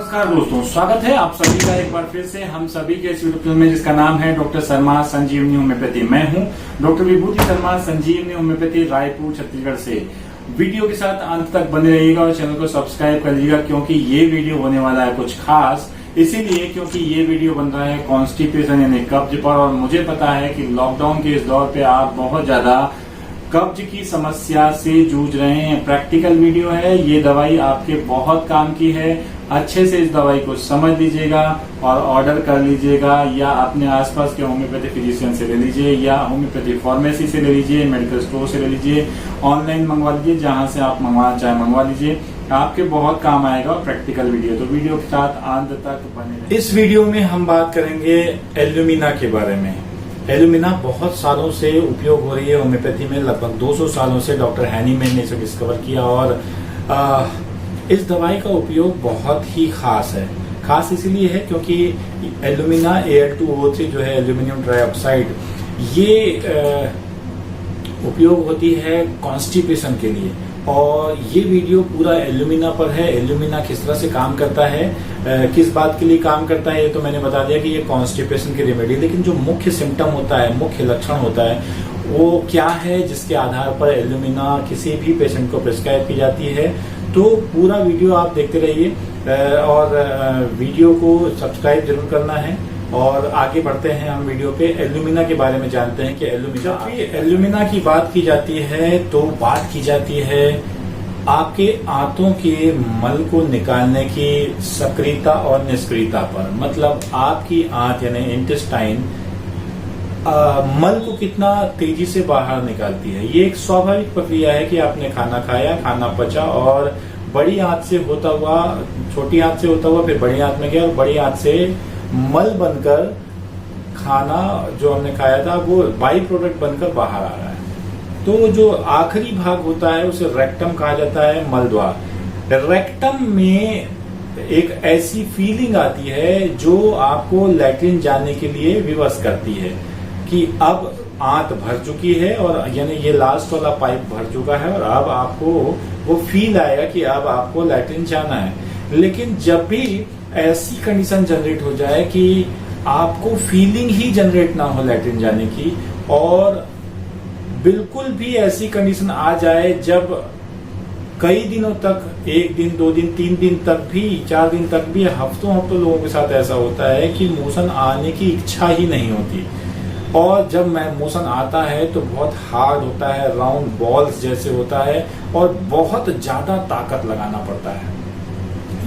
नमस्कार दोस्तों, स्वागत है आप सभी का एक बार फिर से हम सभी के इस यूट्यूब चैनल में जिसका नाम है डॉक्टर शर्मा संजीवनी होम्योपैथी। मैं हूं डॉक्टर विभूति शर्मा, संजीवनी होम्योपैथी, रायपुर, छत्तीसगढ़ से। वीडियो के साथ अंत तक बने रहिएगा और चैनल को सब्सक्राइब कर लीजिएगा क्योंकि ये वीडियो होने वाला है कुछ खास, इसीलिए क्योंकि ये वीडियो बन रहा है कॉन्स्टिपेशन यानी कब्ज पर। और मुझे पता है कि लॉकडाउन के इस दौर पे आप बहुत ज्यादा कब्ज की समस्या से जूझ रहे हैं। प्रैक्टिकल वीडियो है, ये दवाई आपके बहुत काम की है। अच्छे से इस दवाई को समझ लीजिएगा और ऑर्डर कर लीजिएगा, या अपने आसपास के होम्योपैथी फिजिशियन से ले लीजिए, या होम्योपैथी फार्मेसी से ले लीजिए, मेडिकल स्टोर से ले लीजिए, ऑनलाइन मंगवा लीजिए, जहां से आप मंगवाना चाहे मंगवा लीजिए। आपके बहुत काम आएगा प्रैक्टिकल वीडियो, तो वीडियो के साथ अंत तक बने रहिए। इस वीडियो में हम बात करेंगे एल्यूमिना के बारे में। एल्यूमिना बहुत सालों से उपयोग हो रही है होम्योपैथी में, लगभग 200 सालों से डॉक्टर हैनीमैन ने इसे डिस्कवर किया। और इस दवाई का उपयोग बहुत ही खास है। खास इसलिए है क्योंकि एल्यूमिना Al2O3 जो है एल्यूमिनियम ट्राइऑक्साइड, ये उपयोग होती है कॉन्स्टिपेशन के लिए। और ये वीडियो पूरा एल्यूमिना पर है। एल्यूमिना किस तरह से काम करता है, किस बात के लिए काम करता है, ये तो मैंने बता दिया कि ये कॉन्स्टिपेशन की रेमेडी। लेकिन जो मुख्य सिम्टम होता है, मुख्य लक्षण होता है, वो क्या है जिसके आधार पर एल्यूमिना किसी भी पेशेंट को प्रिस्क्राइब की जाती है। तो पूरा वीडियो आप देखते रहिए और वीडियो को सब्सक्राइब जरूर करना है। और आगे बढ़ते हैं हम वीडियो पे। एल्यूमिना के बारे में जानते हैं कि एल्यूमिना की बात की जाती है तो बात की जाती है आपके आंतों के मल को निकालने की सक्रियता और निष्क्रियता पर। मतलब आपकी आंत यानी इंटेस्टाइन मल को कितना तेजी से बाहर निकालती है। ये एक स्वाभाविक प्रक्रिया है कि आपने खाना खाया, खाना पचा और बड़ी आंत से होता हुआ, छोटी आंत से होता हुआ फिर बड़ी आंत में गया और बड़ी आंत से मल बनकर खाना जो हमने खाया था वो बाई प्रोडक्ट बनकर बाहर आ रहा है। तो जो आखिरी भाग होता है उसे रेक्टम कहा जाता है, मल द्वार। रेक्टम में एक ऐसी फीलिंग आती है जो आपको लैट्रिन जाने के लिए विवश करती है कि अब आंत भर चुकी है, और यानी ये लास्ट वाला पाइप भर चुका है और अब आपको वो फील आएगा कि अब आपको लैट्रिन जाना है। लेकिन जब भी ऐसी कंडीशन जनरेट हो जाए कि आपको फीलिंग ही जनरेट ना हो लैट्रिन जाने की, और बिल्कुल भी ऐसी कंडीशन आ जाए जब कई दिनों तक, 1 दिन 2 दिन 3 दिन तक भी, 4 दिन तक भी, हफ्तों लोगों के साथ ऐसा होता है कि मोशन आने की इच्छा ही नहीं होती। और जब मोशन आता है तो बहुत हार्ड होता है, राउंड बॉल्स जैसे होता है और बहुत ज्यादा ताकत लगाना पड़ता है।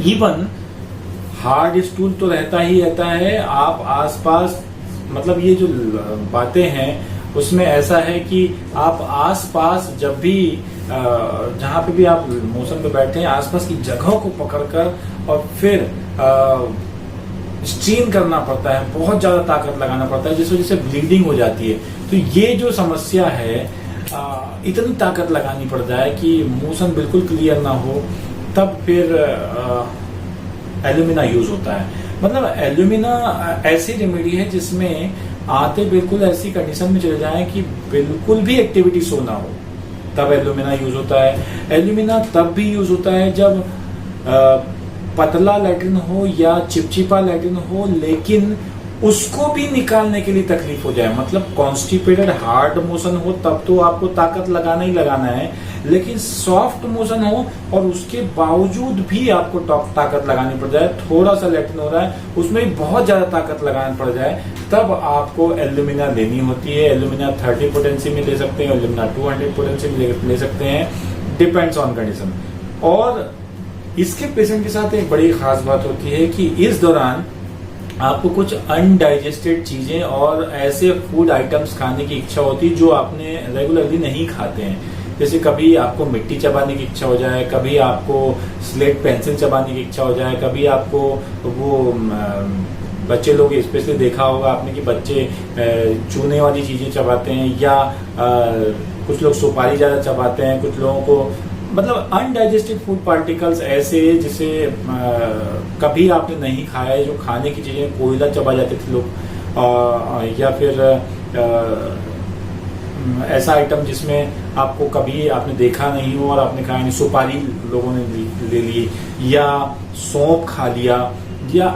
इवन हार्ड स्टूल तो रहता ही रहता है। आप आसपास, मतलब ये जो बातें हैं उसमें ऐसा है कि आप आसपास जब भी जहां पे भी आप मोशन पे बैठे हैं, आसपास की जगहों को पकड़कर और फिर स्ट्रेन करना पड़ता है, बहुत ज्यादा ताकत लगाना पड़ता है, जिस वजह से ब्लीडिंग हो जाती है। तो ये जो समस्या है, इतनी ताकत लगानी पड़ जाए कि मोशन बिल्कुल क्लियर ना हो, तब फिर एल्यूमिना यूज होता है। मतलब एल्यूमिना ऐसी रेमेडी है जिसमें आते बिल्कुल ऐसी कंडीशन में चले जाएं कि बिल्कुल भी एक्टिविटी शो ना हो, तब एल्यूमिना यूज होता है। एल्यूमिना तब भी यूज होता है जब पतला लैट्रिन हो या चिपचिपा लैट्रिन हो, लेकिन उसको भी निकालने के लिए तकलीफ हो जाए। मतलब कॉन्स्टिपेटेड हार्ड मोशन हो तब तो आपको ताकत लगाना ही लगाना है, लेकिन सॉफ्ट मोशन हो और उसके बावजूद भी आपको ताकत लगानी पड़ जाए, थोड़ा सा लैट्रिन हो रहा है उसमें भी बहुत ज्यादा ताकत लगानी पड़ जाए, तब आपको एल्यूमिना लेनी होती है। एल्यूमिना 30 पोटेंसी में ले सकते हैं, एल्यूमिना 200 पोटेंसी में ले सकते हैं, डिपेंड्स ऑन कंडीशन। और इसके पेशेंट के साथ एक बड़ी खास बात होती है कि इस दौरान आपको कुछ अनडाइजेस्टेड चीजें और ऐसे फूड आइटम्स खाने की इच्छा होती है जो आपने रेगुलरली नहीं खाते हैं। जैसे कभी आपको मिट्टी चबाने की इच्छा हो जाए, कभी आपको स्लेट पेंसिल चबाने की इच्छा हो जाए, कभी आपको वो बच्चे लोग स्पेशली देखा होगा आपने कि बच्चे चूने वाली चीजें चबाते हैं, या कुछ लोग सुपारी ज्यादा चबाते हैं, कुछ लोगों को मतलब अनडाइजेस्टेड फूड पार्टिकल्स ऐसे जिसे कभी आपने नहीं खाया है, जो खाने की चीजें, कोयला चबा जाते थे लोग, या फिर ऐसा आइटम जिसमें आपको कभी आपने देखा नहीं हो और आपने खाया नहीं, सुपारी लोगों ने ले ली, या सौंफ खा लिया, या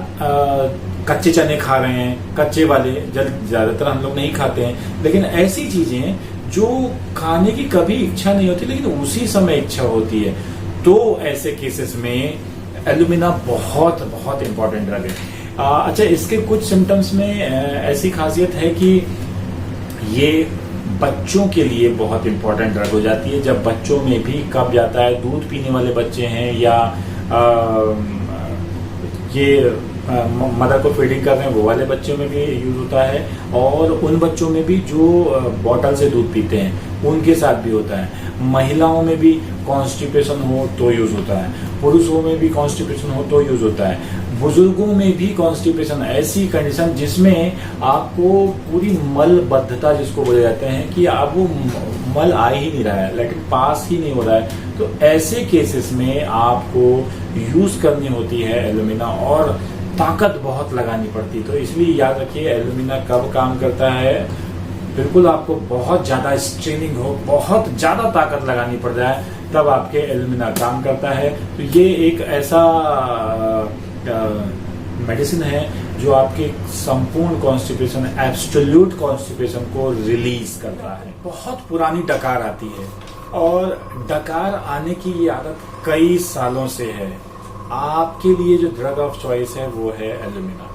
कच्चे चने खा रहे हैं, कच्चे वाले ज्यादातर हम लोग नहीं खाते हैं, लेकिन ऐसी चीजें जो खाने की कभी इच्छा नहीं होती लेकिन उसी समय इच्छा होती है, तो ऐसे केसेस में एल्यूमिना बहुत बहुत इंपॉर्टेंट ड्रग है। अच्छा, इसके कुछ सिम्टम्स में ऐसी खासियत है कि ये बच्चों के लिए बहुत इंपॉर्टेंट ड्रग हो जाती है। जब बच्चों में भी कब जाता है, दूध पीने वाले बच्चे हैं या ये मदर को फीडिंग कर रहे हैं वो वाले बच्चों में भी यूज होता है, और उन बच्चों में भी जो बॉटल से दूध पीते हैं उनके साथ भी होता है। महिलाओं में भी कॉन्स्टिपेशन हो तो यूज होता है, पुरुषों में भी कॉन्स्टिपेशन हो तो यूज होता है, बुजुर्गों में भी कॉन्स्टिपेशन, ऐसी कंडीशन जिसमें आपको पूरी मलबद्धता जिसको बोले जाते हैं कि आप वो मल आ ही नहीं रहा है, लेकिन पास ही नहीं हो रहा है, तो ऐसे केसेस में आपको यूज करनी होती है एल्यूमिना, और ताकत बहुत लगानी पड़ती है। तो इसलिए याद रखिए एल्यूमिना कब काम करता है, बिल्कुल आपको बहुत ज्यादा स्ट्रेनिंग हो, बहुत ज्यादा ताकत लगानी पड़ जाए तब आपके एल्यूमिना काम करता है। तो ये एक ऐसा मेडिसिन है जो आपके संपूर्ण कॉन्स्टिपेशन, एब्सोल्यूट कॉन्स्टिपेशन को रिलीज करता है। बहुत पुरानी डकार आती है और डकार आने की ये आदत कई सालों से है। आपके लिए जो ड्रग ऑफ चॉइस है वो है एल्यूमिना,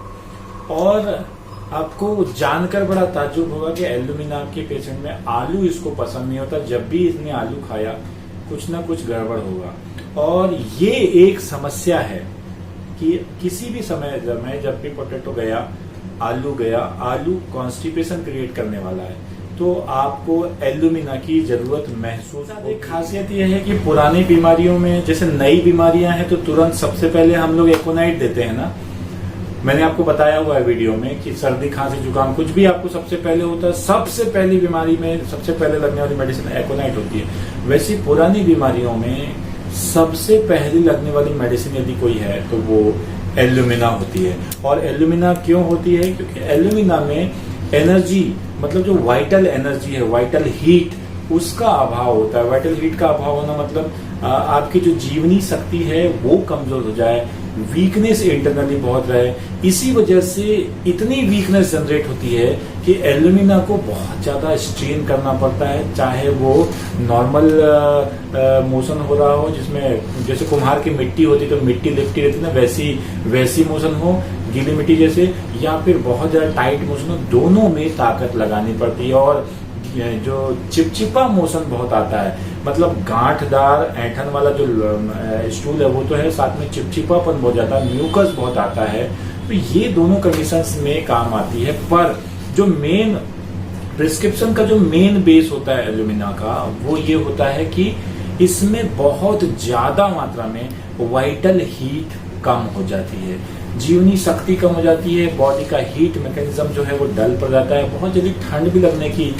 और आपको जानकर बड़ा ताज्जुब होगा कि एल्यूमिना के पेशेंट में आलू इसको पसंद नहीं होता। जब भी इसने आलू खाया कुछ ना कुछ गड़बड़ होगा, और ये एक समस्या है कि किसी भी समय जब भी पोटैटो गया, आलू कॉन्स्टिपेशन क्रिएट करने वाला है, तो आपको एल्यूमिना की जरूरत महसूस होगी। एक खासियत यह है कि पुरानी बीमारियों में, जैसे नई बीमारियां हैं तो तुरंत सबसे पहले हम लोग एकोनाइट देते हैं ना, मैंने आपको बताया हुआ है वीडियो में कि सर्दी खांसी जुकाम कुछ भी आपको सबसे पहले होता है, सबसे पहली बीमारी में सबसे पहले लगने वाली मेडिसिन एकोनाइट होती है। वैसे पुरानी बीमारियों में सबसे पहली लगने वाली मेडिसिन यदि कोई है तो वो एल्यूमिना होती है। और एल्यूमिना क्यों होती है? क्योंकि एल्यूमिना में एनर्जी, मतलब जो वाइटल एनर्जी है, वाइटल हीट, उसका अभाव होता है। वाइटल हीट का अभाव होना मतलब आपकी जो जीवनी शक्ति है वो कमजोर हो जाए, वीकनेस इंटरनली बहुत रहे। इसी वजह से इतनी वीकनेस जनरेट होती है कि एल्यूमिना को बहुत ज्यादा स्ट्रेन करना पड़ता है, चाहे वो नॉर्मल मोशन हो रहा हो, जिसमें जैसे कुम्हार की मिट्टी होती तो मिट्टी लिपटी रहती ना, वैसी मोशन हो, गीली मिट्टी जैसे, या फिर बहुत ज्यादा टाइट मोशन हो, दोनों में ताकत लगानी पड़ती है। और जो चिपचिपा मोशन बहुत आता है, मतलब गांठदार ऐंठन वाला जो स्टूल है वो तो है, साथ में चिपचिपापन बहुत जाता है, म्यूकस बहुत आता है, तो ये दोनों कंडीशंस में काम आती है। पर जो मेन प्रिस्क्रिप्शन का जो मेन बेस होता है एल्यूमिना का, वो ये होता है कि इसमें बहुत ज्यादा मात्रा में वाइटल हीट कम हो जाती है, जीवनी शक्ति कम हो जाती है, बॉडी का हीट मैकेनिज्म जो है वो डल पड़ जाता है, बहुत जल्दी ठंड भी लगने की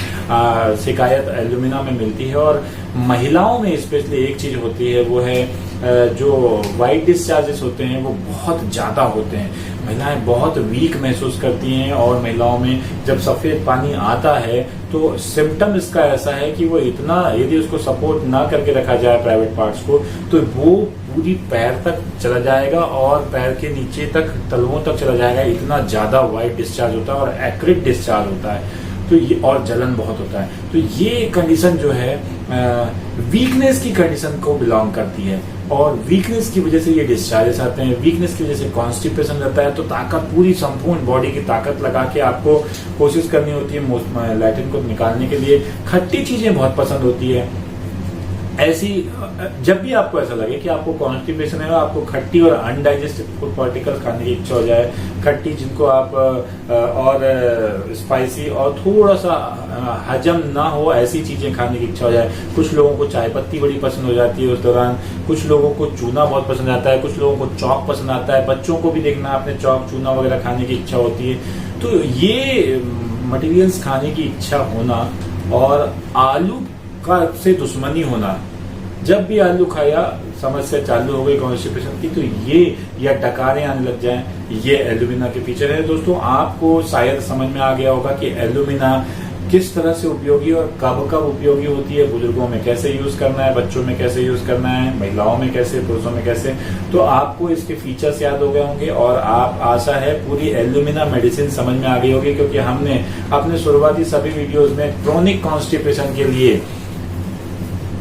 शिकायत एल्यूमिना में मिलती है। और महिलाओं में स्पेशली एक चीज होती है, वो है जो वाइट डिस्चार्जेस होते हैं वो बहुत ज्यादा होते हैं, महिलाएं बहुत वीक महसूस करती हैं, और महिलाओं में जब सफेद पानी आता है तो सिम्टम इसका ऐसा है कि वो इतना, यदि उसको सपोर्ट ना करके रखा जाए प्राइवेट पार्ट्स को, तो वो पूरी पैर तक चला जाएगा और पैर के नीचे तक, तलवों तक चला जाएगा, इतना ज्यादा वाइट डिस्चार्ज होता है और एक्रिड डिस्चार्ज होता है, तो ये, और जलन बहुत होता है। तो ये कंडीशन जो है वीकनेस की कंडीशन को बिलोंग करती है, और वीकनेस की वजह से ये डिस्चार्जेस आते हैं, वीकनेस की वजह से कॉन्स्टिपेशन रहता है। तो ताकत, पूरी संपूर्ण बॉडी की ताकत लगा के आपको कोशिश करनी होती है लैट्रिन को निकालने के लिए। खट्टी चीजें बहुत पसंद होती है, ऐसी जब भी आपको ऐसा लगे कि आपको कॉन्स्टिपेशन है, आपको खट्टी और अनडाइजेस्टेड फूड पार्टिकल खाने की इच्छा हो जाए, खट्टी जिनको आप और स्पाइसी और थोड़ा सा हजम ना हो ऐसी चीजें खाने की इच्छा हो जाए। कुछ लोगों को चाय पत्ती बड़ी पसंद हो जाती है उस दौरान, कुछ लोगों को चूना बहुत पसंद आता है, कुछ लोगों को चौक पसंद आता है, बच्चों को भी देखना आपने चौक चूना वगैरह खाने की इच्छा होती है। तो ये मटेरियल्स खाने की इच्छा होना और आलू का से दुश्मनी होना, जब भी आलू खाया समस्या चालू हो गई कॉन्स्टिपेशन की, तो ये या डकारें आने लग जाएं, ये एल्यूमिना के फीचर है। दोस्तों आपको शायद समझ में आ गया होगा कि एल्यूमिना किस तरह से उपयोगी और कब कब उपयोगी होती है, बुजुर्गों में कैसे यूज करना है, बच्चों में कैसे यूज करना है, महिलाओं में कैसे, पुरुषों में कैसे, तो आपको इसके फीचर्स याद हो गए होंगे और आप आशा है पूरी एल्यूमिना मेडिसिन समझ में आ गई होगी, क्योंकि हमने अपने शुरुआती सभी वीडियोस में क्रोनिक कॉन्स्टिपेशन के लिए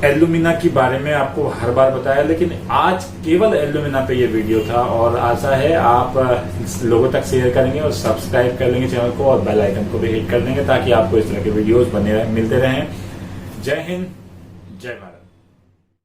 एल्यूमिना के बारे में आपको हर बार बताया, लेकिन आज केवल एल्यूमिना पे ये वीडियो था और आशा है आप लोगों तक शेयर करेंगे और सब्सक्राइब कर लेंगे चैनल को और बेल आइकन को भी हिट कर देंगे ताकि आपको इस तरह के वीडियोस बने मिलते रहें। जय हिंद, जय भारत।